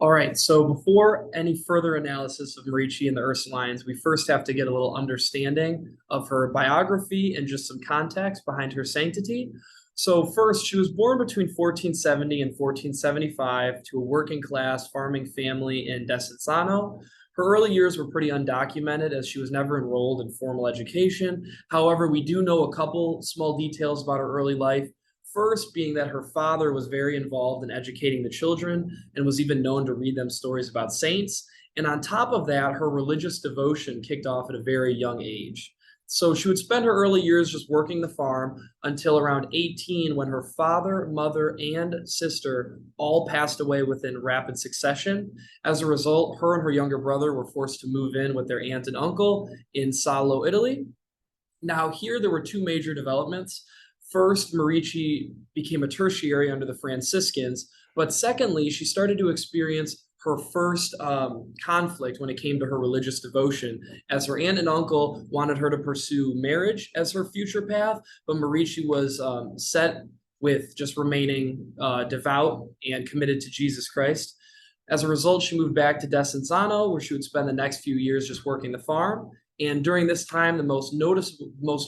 All right, so before any further analysis of Merici and the Ursulines, we first have to get a little understanding of her biography and just some context behind her sanctity. So first, she was born between 1470 and 1475 to a working class farming family in Desenzano. Her early years were pretty undocumented as she was never enrolled in formal education. However, we do know a couple small details about her early life. First, being that her father was very involved in educating the children and was even known to read them stories about saints. And on top of that, her religious devotion kicked off at a very young age. So she would spend her early years just working the farm until around 18, when her father, mother, and sister all passed away within rapid succession. As a result, her and her younger brother were forced to move in with their aunt and uncle in Salo, Italy. Now, here there were two major developments. First, Merici became a tertiary under the Franciscans, but secondly, she started to experience her first conflict when it came to her religious devotion, as her aunt and uncle wanted her to pursue marriage as her future path, but Merici was set with just remaining devout and committed to Jesus Christ. As a result, she moved back to Desenzano, where she would spend the next few years just working the farm. And during this time, the most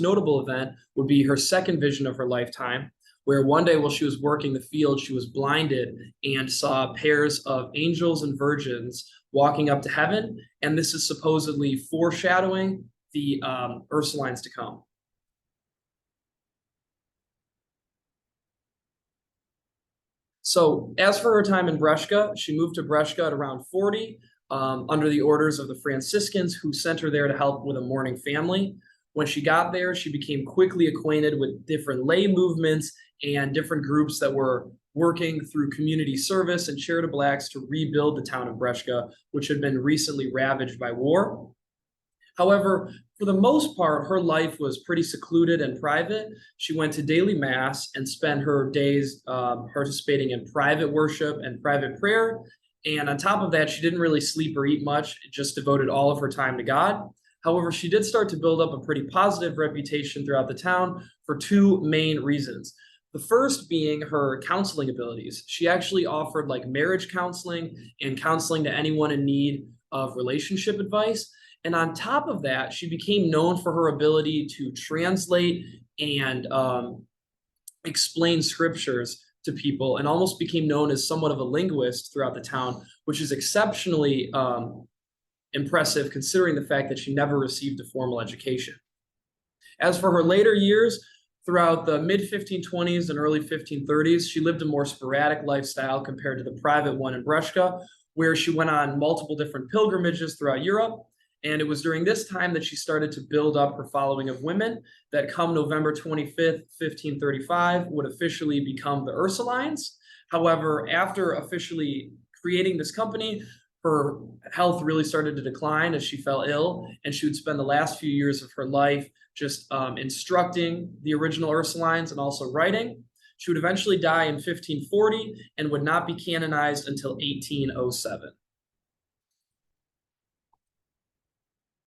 notable event would be her second vision of her lifetime, where one day while she was working the field, she was blinded and saw pairs of angels and virgins walking up to heaven. And this is supposedly foreshadowing the Ursulines to come. So as for her time in Brescia, she moved to Brescia at around 40 under the orders of the Franciscans, who sent her there to help with a mourning family. When she got there, she became quickly acquainted with different lay movements and different groups that were working through community service and charitable acts to rebuild the town of Brescia, which had been recently ravaged by war. However, for the most part, her life was pretty secluded and private. She went to daily mass and spent her days participating in private worship and private prayer. And on top of that, she didn't really sleep or eat much, just devoted all of her time to God. However, she did start to build up a pretty positive reputation throughout the town for two main reasons. The first being her counseling abilities. She actually offered like marriage counseling and counseling to anyone in need of relationship advice. And on top of that, she became known for her ability to translate and explain scriptures to people, and almost became known as somewhat of a linguist throughout the town, which is exceptionally impressive considering the fact that she never received a formal education. As for her later years, throughout the mid-1520s and early 1530s, she lived a more sporadic lifestyle compared to the private one in Brescia, where she went on multiple different pilgrimages throughout Europe. And it was during this time that she started to build up her following of women that come November 25th, 1535, would officially become the Ursulines. However, after officially creating this company, her health really started to decline as she fell ill, and she would spend the last few years of her life just instructing the original Ursulines and also writing. She would eventually die in 1540 and would not be canonized until 1807.